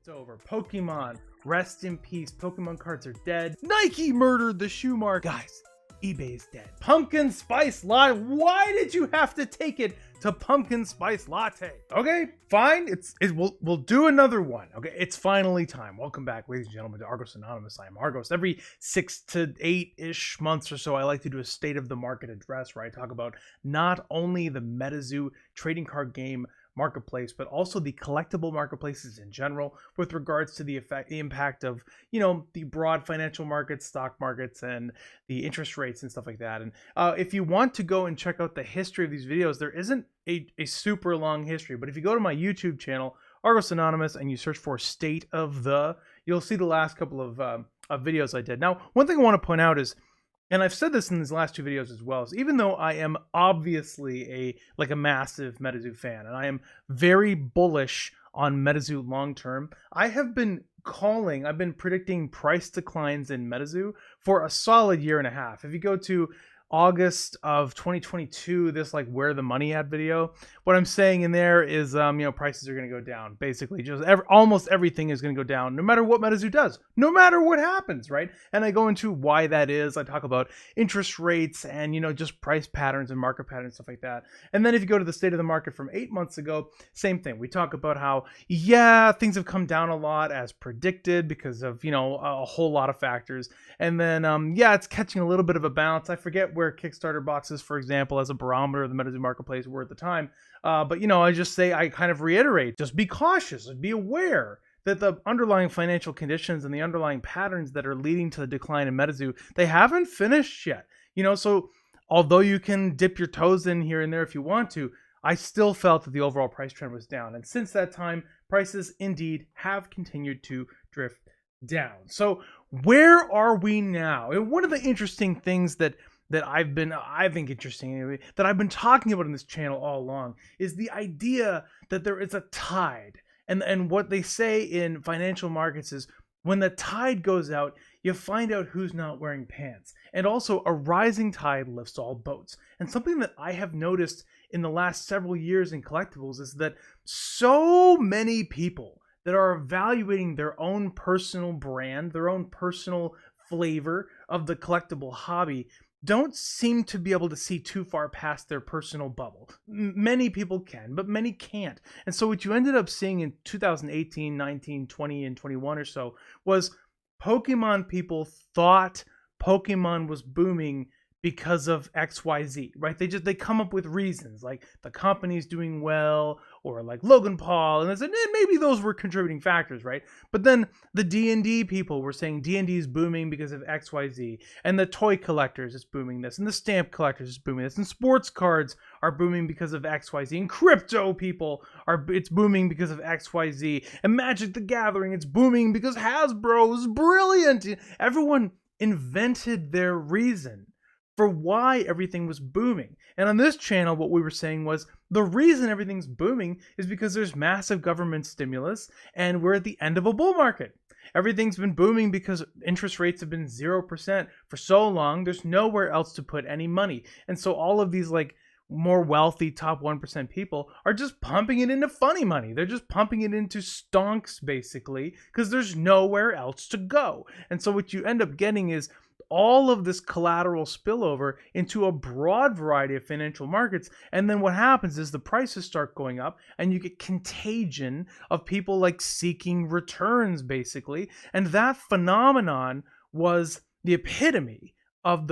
over. Pokemon, rest in peace. Pokemon cards are dead. Nike murdered the shoe market. Guys, eBay is dead. Pumpkin spice latte. Why did you have to take it to pumpkin spice latte? Okay, fine. We'll do another one. Okay, it's finally time. Welcome back, ladies and gentlemen, to Argos Anonymous. I am Argos. Every 6 to 8-ish months or so, I like to do a state of the market address where I talk about not only the MetaZoo trading card game marketplace, but also the collectible marketplaces in general with regards to the impact of, the broad financial markets, stock markets, and the interest rates and stuff like that. And if you want to go and check out the history of these videos, there isn't a super long history, but if you go to my YouTube channel, Argos Anonymous, and you search for State of the, you'll see the last couple of videos I did. Now, one thing I want to point out is, and I've said this in these last two videos as well, is even though I am obviously a massive MetaZoo fan, and I am very bullish on MetaZoo long term, I've been predicting price declines in MetaZoo for a solid year and a half. If you go to August of 2022, this where the money at video, what I'm saying in there is prices are going to go down. Basically, just almost everything is going to go down no matter what MetaZoo does, no matter what happens, right? And I go into why that is. I talk about interest rates and just price patterns and market patterns, stuff like that. And then if you go to the state of the market from 8 months ago, same thing. We talk about how things have come down a lot as predicted because of a whole lot of factors. And then it's catching a little bit of a bounce. I forget where Kickstarter boxes, for example, as a barometer of the MetaZoo marketplace were at the time. But I kind of reiterate, just be cautious and be aware that the underlying financial conditions and the underlying patterns that are leading to the decline in MetaZoo, they haven't finished yet. So although you can dip your toes in here and there if you want to, I still felt that the overall price trend was down. And since that time, prices indeed have continued to drift down. So where are we now? And one of the interesting things that I think interesting anyway, that I've been talking about in this channel all along is the idea that there is a tide. And what they say in financial markets is when the tide goes out, you find out who's not wearing pants. And also a rising tide lifts all boats. And something that I have noticed in the last several years in collectibles is that so many people that are evaluating their own personal brand, their own personal flavor of the collectible hobby, don't seem to be able to see too far past their personal bubble. Many people can, but many can't. And so what you ended up seeing in 2018, 19, 20, and 21 or so was Pokemon people thought Pokemon was booming because of XYZ, right? They come up with reasons like the company's doing well or like Logan Paul, and they said maybe those were contributing factors, right? But then the D&D people were saying D&D is booming because of XYZ, and the toy collectors is booming this, and the stamp collectors is booming this, and sports cards are booming because of XYZ, and crypto people it's booming because of XYZ, and Magic the Gathering, it's booming because Hasbro is brilliant. Everyone invented their reason for why everything was booming. And on this channel, what we were saying was the reason everything's booming is because there's massive government stimulus and we're at the end of a bull market. Everything's been booming because interest rates have been 0% for so long. There's nowhere else to put any money. And so all of these more wealthy top 1% people are just pumping it into funny money. They're just pumping it into stonks basically because there's nowhere else to go. And so what you end up getting is all of this collateral spillover into a broad variety of financial markets. And then what happens is the prices start going up and you get contagion of people seeking returns basically. And that phenomenon was the epitome of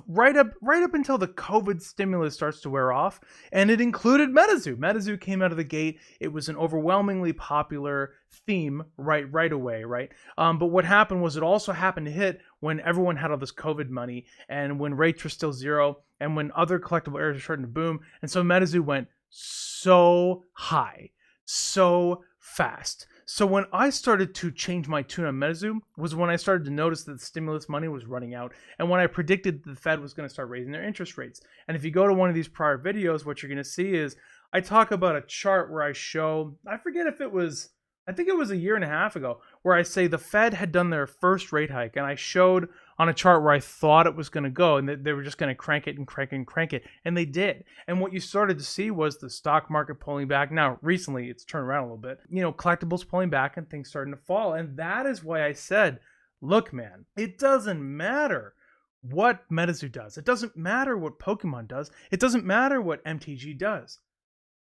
right up until the COVID stimulus starts to wear off, and it included MetaZoo. MetaZoo came out of the gate. It was an overwhelmingly popular theme right away, right? But what happened was it also happened to hit when everyone had all this COVID money, and when rates were still zero, and when other collectible areas were starting to boom, and so MetaZoo went so high, so fast. So when I started to change my tune on MetaZoo was when I started to notice that the stimulus money was running out, and when I predicted that the Fed was going to start raising their interest rates. And if you go to one of these prior videos, what you're going to see is I talk about a chart where I show, I forget if it was I think it was a year and a half ago, where I say the Fed had done their first rate hike, and I showed on a chart where I thought it was going to go, and they were just going to crank it and crank it and crank it, and they did. And what you started to see was the stock market pulling back. Now, recently, it's turned around a little bit. Collectibles pulling back and things starting to fall, and that is why I said, look, man, it doesn't matter what MetaZoo does. It doesn't matter what Pokemon does. It doesn't matter what MTG does.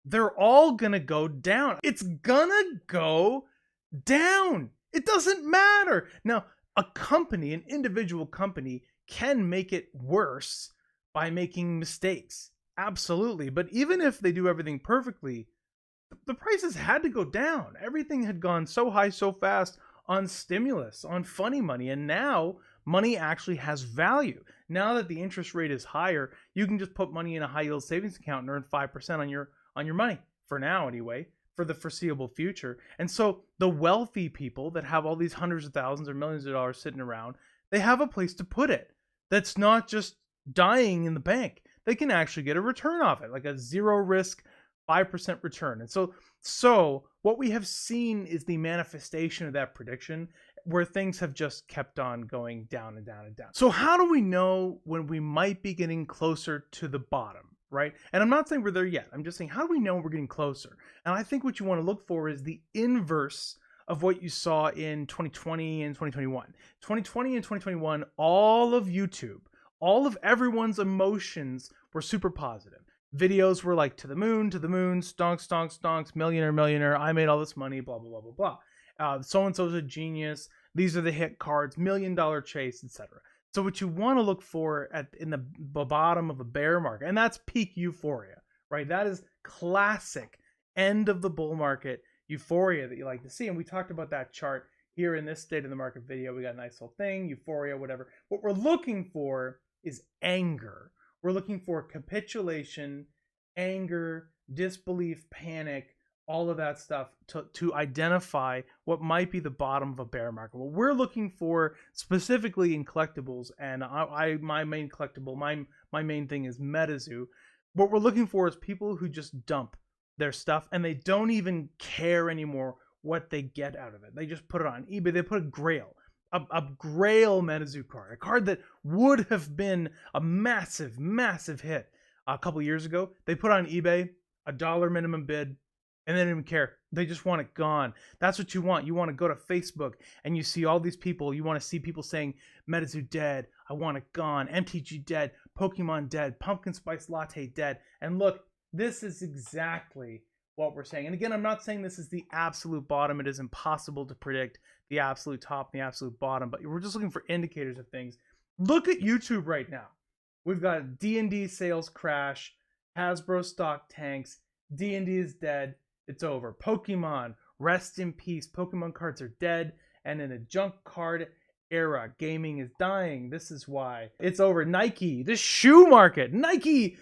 They're all gonna go down. It's gonna go down. It doesn't matter. Now, a company, an individual company, can make it worse by making mistakes. Absolutely. But even if they do everything perfectly, the prices had to go down. Everything had gone so high so fast on stimulus, on funny money, and now money actually has value. Now that the interest rate is higher, you can just put money in a high yield savings account and earn 5% on your money, for now anyway, for the foreseeable future. And so the wealthy people that have all these hundreds of thousands or millions of dollars sitting around, they have a place to put it that's not just dying in the bank. They can actually get a return off it, like a zero risk 5% return. And so what we have seen is the manifestation of that prediction, where things have just kept on going down and down and down. So how do we know when we might be getting closer to the bottom, right? And I'm not saying we're there yet. I'm just saying, how do we know we're getting closer? And I think what you want to look for is the inverse of what you saw in 2020 and 2021. 2020 and 2021, all of YouTube, all of everyone's emotions were super positive. Videos were like to the moon, stonks, stonks, stonks, millionaire, I made all this money, blah, blah, blah, blah, blah. So-and-so's a genius. These are the hit cards, $1 million chase, etc. So what you want to look for in the bottom of a bear market, and that's peak euphoria, right? That is classic end of the bull market euphoria that you like to see. And we talked about that chart here in this state of the market video. We got a nice little thing, euphoria, whatever. What we're looking for is anger. We're looking for capitulation, anger, disbelief, panic, all of that stuff to identify what might be the bottom of a bear market. What we're looking for specifically in collectibles, and my main collectible, my main thing is MetaZoo. What we're looking for is people who just dump their stuff and they don't even care anymore what they get out of it. They just put it on eBay. They put a grail. A grail MetaZoo card, a card that would have been a massive, massive hit a couple years ago. They put on eBay, $1 minimum bid, and they didn't even care. They just want it gone. That's what you want. You want to go to Facebook and you see all these people. You want to see people saying, MetaZoo dead, I want it gone, MTG dead, Pokemon dead, Pumpkin Spice Latte dead. And look, this is exactly what we're saying. And again, I'm not saying this is the absolute bottom. It is impossible to predict the absolute top and the absolute bottom, but we're just looking for indicators of things. Look at YouTube right now. We've got D&D sales crash, Hasbro stock tanks, D&D is dead, it's over. Pokemon, rest in peace. Pokemon cards are dead, and in a junk card era, gaming is dying. This is why. It's over. Nike, the shoe market. Nike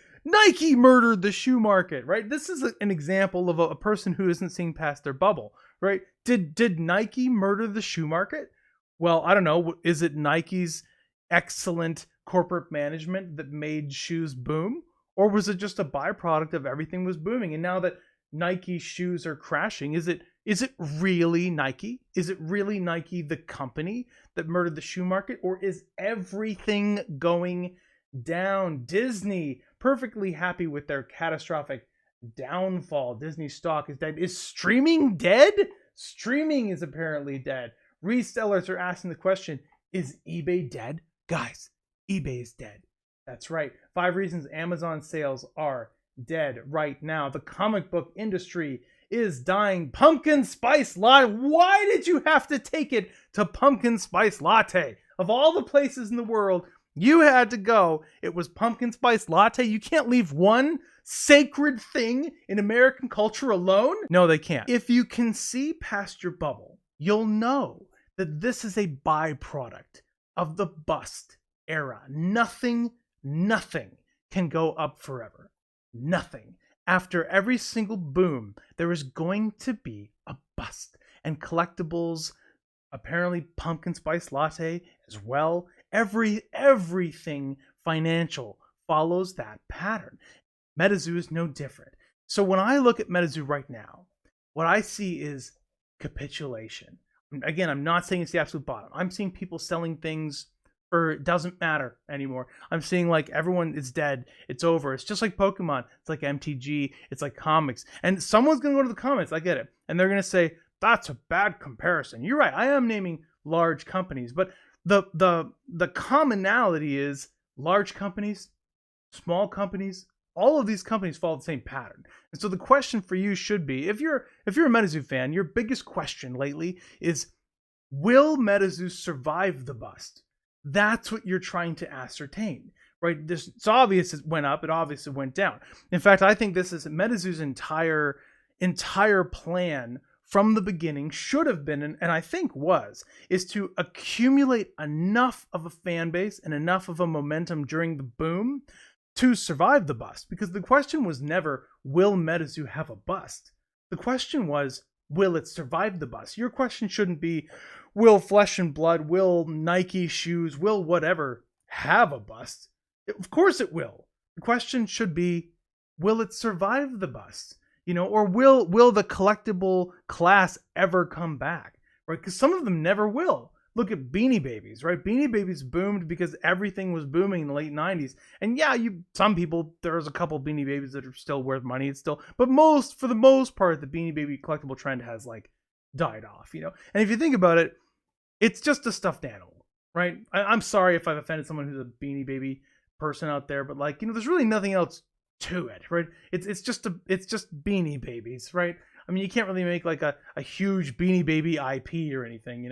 murdered the shoe market, right? This is an example of a person who isn't seeing past their bubble, right? Did Nike murder the shoe market? Well, I don't know. Is it Nike's excellent corporate management that made shoes boom? Or was it just a byproduct of everything was booming? And now that Nike shoes are crashing, is it really Nike? Is it really Nike, the company, that murdered the shoe market? Or is everything going down? Disney, perfectly happy with their catastrophic downfall. Disney stock is dead. Is streaming dead? Streaming is apparently dead. Resellers are asking the question, is eBay dead? Guys, eBay is dead. That's right. 5 reasons Amazon sales are dead right now. The comic book industry is dying. Pumpkin Spice Latte. Why did you have to take it to Pumpkin Spice Latte? Of all the places in the world you had to go, it was Pumpkin Spice Latte. You can't leave one sacred thing in American culture alone. No, they can't. If you can see past your bubble, you'll know that this is a byproduct of the bust era. Nothing can go up forever. Nothing. After every single boom, there is going to be a bust. And collectibles, apparently Pumpkin Spice Latte as well, everything financial follows that pattern. MetaZoo is no different. So when I look at MetaZoo right now, what I see is capitulation. Again, I'm not saying it's the absolute bottom. I'm seeing people selling things for it doesn't matter anymore. I'm seeing like everyone is dead. It's over. It's just like Pokemon. It's like MTG. It's like comics. And someone's going to go to the comments. I get it. And they're going to say, that's a bad comparison. You're right. I am naming large companies, but the commonality is large companies, small companies, all of these companies follow the same pattern. And so the question for you should be, if you're a MetaZoo fan, your biggest question lately is, will MetaZoo survive the bust? That's what you're trying to ascertain, right? It's obvious it went up, it obviously went down. In fact, I think this is MetaZoo's entire plan from the beginning should have been, and I think was, is to accumulate enough of a fan base and enough of a momentum during the boom to survive the bust. Because the question was never, will MetaZoo have a bust? The question was, will it survive the bust? Your question shouldn't be, will Flesh and Blood, will Nike shoes, will whatever have a bust? Of course it will. The question should be, will it survive the bust? Or will the collectible class ever come back? Right? Because some of them never will. Look at Beanie Babies, right? Beanie Babies boomed because everything was booming in the late 90s. And yeah, some people, there's a couple Beanie Babies that are still worth money. But for the most part, the Beanie Baby collectible trend has like died off, And if you think about it, it's just a stuffed animal, right? I'm sorry if I've offended someone who's a Beanie Baby person out there, but like, there's really nothing else to it, right? It's just Beanie Babies, right? I mean, you can't really make like a huge Beanie Baby IP or anything,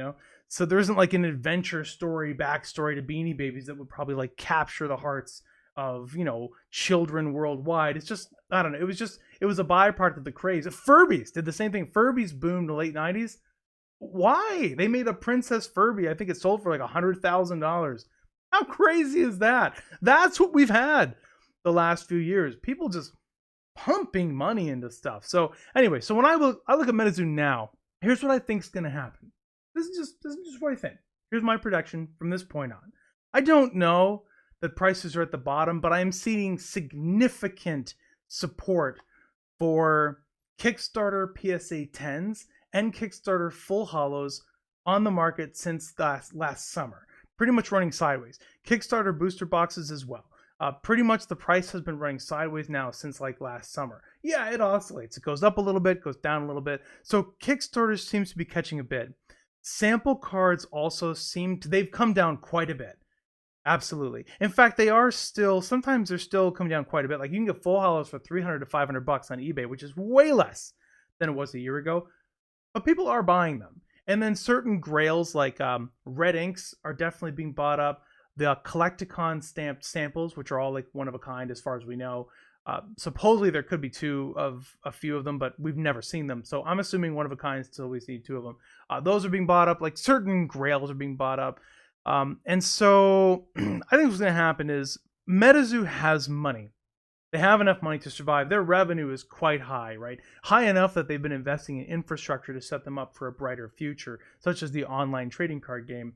So there isn't like an adventure story, backstory to Beanie Babies that would probably like capture the hearts of, children worldwide. It's just, I don't know. It was a byproduct of the craze. Furbies did the same thing. Furbies boomed in the late 90s. Why? They made a Princess Furby. I think it sold for like $100,000. How crazy is that? That's what we've had the last few years. People just pumping money into stuff. So anyway, when I look at MetaZoo now, here's what I think is going to happen. This is just what I think. Here's my prediction from this point on. I don't know that prices are at the bottom, but I am seeing significant support for Kickstarter PSA 10s and Kickstarter full hollows on the market since last summer. Pretty much running sideways. Kickstarter booster boxes as well. Pretty much the price has been running sideways now since like last summer. Yeah, it oscillates. It goes up a little bit, goes down a little bit. So Kickstarter seems to be catching a bid. Sample cards also they've come down quite a bit. Absolutely. In fact, sometimes they're still coming down quite a bit. Like you can get full hollows for $300 to $500 on eBay, which is way less than it was a year ago. But people are buying them. And then certain grails like red inks are definitely being bought up. The Collecticon stamped samples, which are all like one of a kind as far as we know. Supposedly there could be a few of them, but we've never seen them. So I'm assuming one of a kind until we see two of them. Those are being bought up. Like certain grails are being bought up. And so I think what's going to happen is MetaZoo has money. They have enough money to survive. Their revenue is quite high, right? High enough that they've been investing in infrastructure to set them up for a brighter future, such as the online trading card game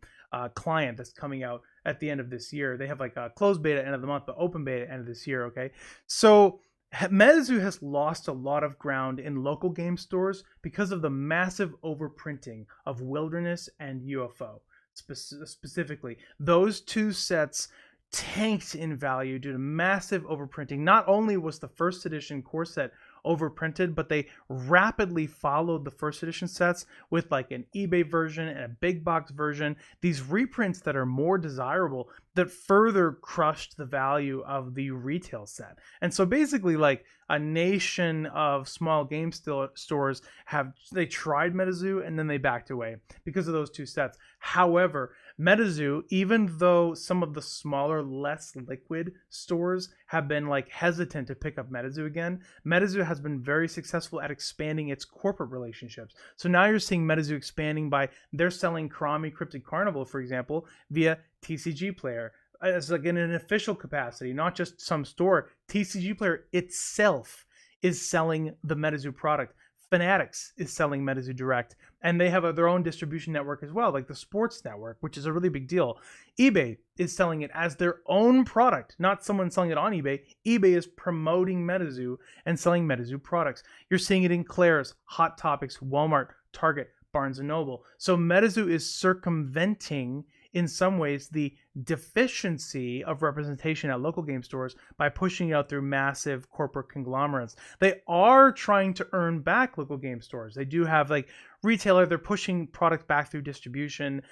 client that's coming out at the end of this year. They have like a closed beta end of the month, but open beta end of this year, okay? So MetaZoo has lost a lot of ground in local game stores because of the massive overprinting of Wilderness and UFO. Specifically, those two sets tanked in value due to massive overprinting. Not only was the first edition core set overprinted, but they rapidly followed the first edition sets with like an eBay version and a big box version, these reprints that are more desirable that further crushed the value of the retail set. And so basically like a nation of small game stores they tried MetaZoo and then they backed away because of those two sets. However, MetaZoo, even though some of the smaller, less liquid stores have been like hesitant to pick up MetaZoo again, MetaZoo has been very successful at expanding its corporate relationships. So now you're seeing MetaZoo expanding by they're selling Karami Cryptid Carnival, for example, via TCG Player as like in an official capacity, not just some store. TCG Player itself is selling the MetaZoo product. Fanatics is selling MetaZoo Direct, and they have their own distribution network as well, like the Sports Network, which is a really big deal. eBay is selling it as their own product, not someone selling it on eBay. eBay is promoting MetaZoo and selling MetaZoo products. You're seeing it in Claire's, Hot Topics, Walmart, Target, Barnes & Noble. So MetaZoo is circumventing, in some ways, the deficiency of representation at local game stores by pushing it out through massive corporate conglomerates. They are trying to earn back local game stores. They do have like retailer, they're pushing product back through distribution.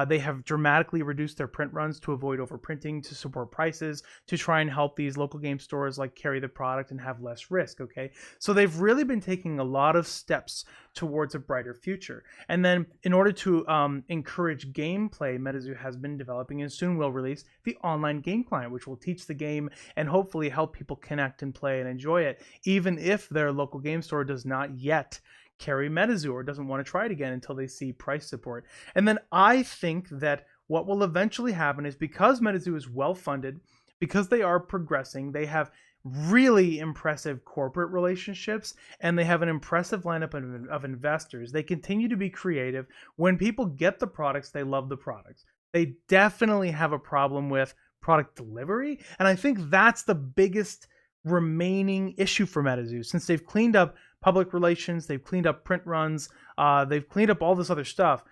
They have dramatically reduced their print runs to avoid overprinting, to support prices, to try and help these local game stores like carry the product and have less risk. Okay, so they've really been taking a lot of steps towards a brighter future. And then in order to encourage gameplay, MetaZoo has been developing and soon will release the online game client, which will teach the game and hopefully help people connect and play and enjoy it, even if their local game store does not yet carry MetaZoo or doesn't want to try it again until they see price support. And then I think that what will eventually happen is, because MetaZoo is well funded, because they are progressing, they have really impressive corporate relationships, and they have an impressive lineup of investors. They continue to be creative. When people get the products, they love the products. They definitely have a problem with product delivery, and I think that's the biggest remaining issue for MetaZoo. Since they've cleaned up public relations, they've cleaned up print runs, they've cleaned up all this other stuff.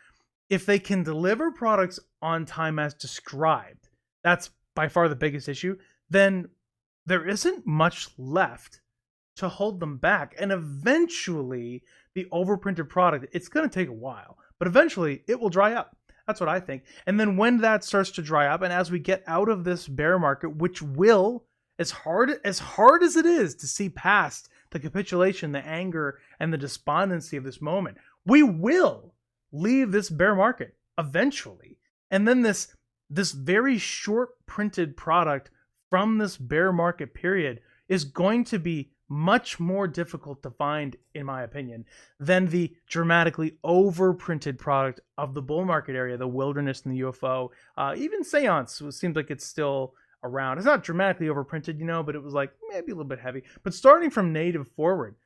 If they can deliver products on time as described, that's by far the biggest issue, then there isn't much left to hold them back. And eventually, the overprinted product, it's going to take a while, but eventually it will dry up. That's what I think. And then when that starts to dry up, and as we get out of this bear market, which will, as hard as it is to see past the capitulation, the anger, and the despondency of this moment, we will leave this bear market eventually. And then this very short printed product from this bear market period is going to be much more difficult to find, in my opinion, than the dramatically overprinted product of the bull market area, the wilderness and the UFO. Even Seance seems like it's still around. It's not dramatically overprinted, but it was like maybe a little bit heavy. But starting from native forward,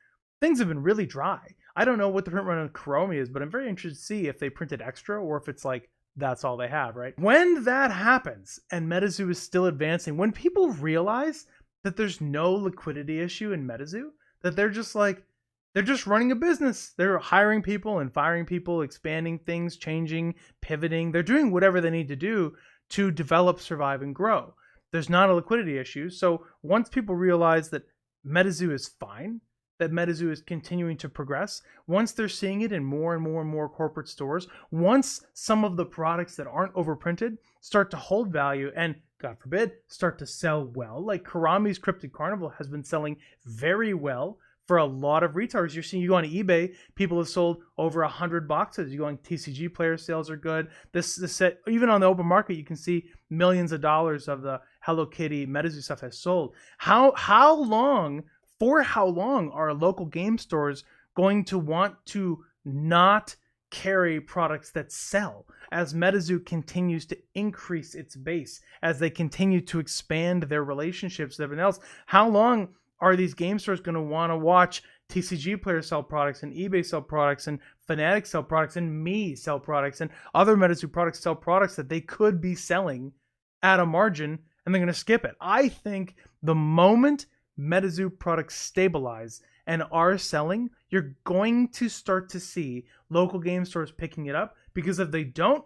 things have been really dry. I don't know what the print run on Chrome is, but I'm very interested to see if they printed extra or if it's like that's all they have, right? When that happens and MetaZoo is still advancing, when people realize that there's no liquidity issue in MetaZoo, that they're just running a business. They're hiring people and firing people, expanding things, changing, pivoting. They're doing whatever they need to do to develop, survive, and grow. There's not a liquidity issue. So once people realize that MetaZoo is fine, that MetaZoo is continuing to progress, once they're seeing it in more and more and more corporate stores, once some of the products that aren't overprinted start to hold value and, God forbid, start to sell well, like Karami's Cryptid Carnival has been selling very well for a lot of retailers. You go on eBay, people have sold over 100 boxes. You go on TCG Player, sales are good. This set, even on the open market, you can see millions of dollars of the Hello Kitty MetaZoo stuff has sold. For how long are local game stores going to want to not carry products that sell as MetaZoo continues to increase its base, as they continue to expand their relationships with everyone else? How long are these game stores going to want to watch TCG Player sell products and eBay sell products and Fnatic sell products and Me sell products and other MetaZoo products sell products that they could be selling at a margin, and they're going to skip it? I think the moment MetaZoo products stabilize and are selling, you're going to start to see local game stores picking it up, because if they don't,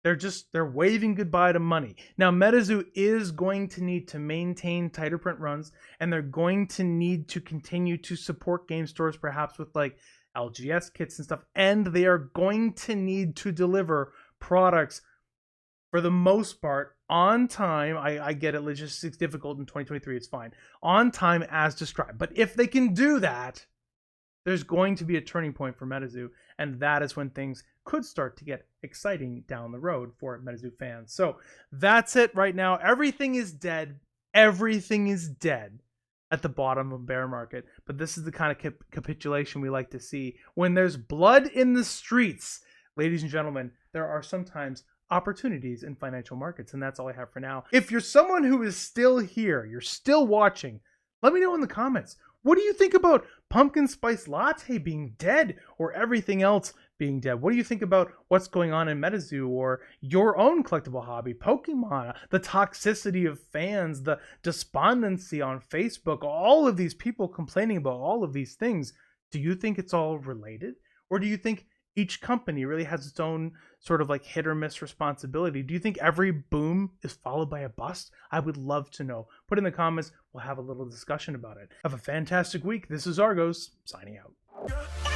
they're waving goodbye to money. Now, MetaZoo is going to need to maintain tighter print runs, and they're going to need to continue to support game stores, perhaps with like LGS kits and stuff, and they are going to need to deliver products for the most part on time. I get it, logistics difficult in 2023, it's fine. On time as described. But if they can do that, there's going to be a turning point for MetaZoo, and that is when things could start to get exciting down the road for MetaZoo fans. So that's it right now. Everything is dead. Everything is dead at the bottom of bear market. But this is the kind of capitulation we like to see. When there's blood in the streets, ladies and gentlemen, there are sometimes opportunities in financial markets. And that's all I have for now. If you're someone who is still here, you're still watching, let me know in the comments. What do you think about pumpkin spice latte being dead or everything else being dead? What do you think about what's going on in MetaZoo or your own collectible hobby, Pokemon, the toxicity of fans, the despondency on Facebook, all of these people complaining about all of these things? Do you think it's all related? Or do you think each company really has its own sort of like hit or miss responsibility. Do you think every boom is followed by a bust? I would love to know. Put in the comments. We'll have a little discussion about it. Have a fantastic week. This is Argos, signing out.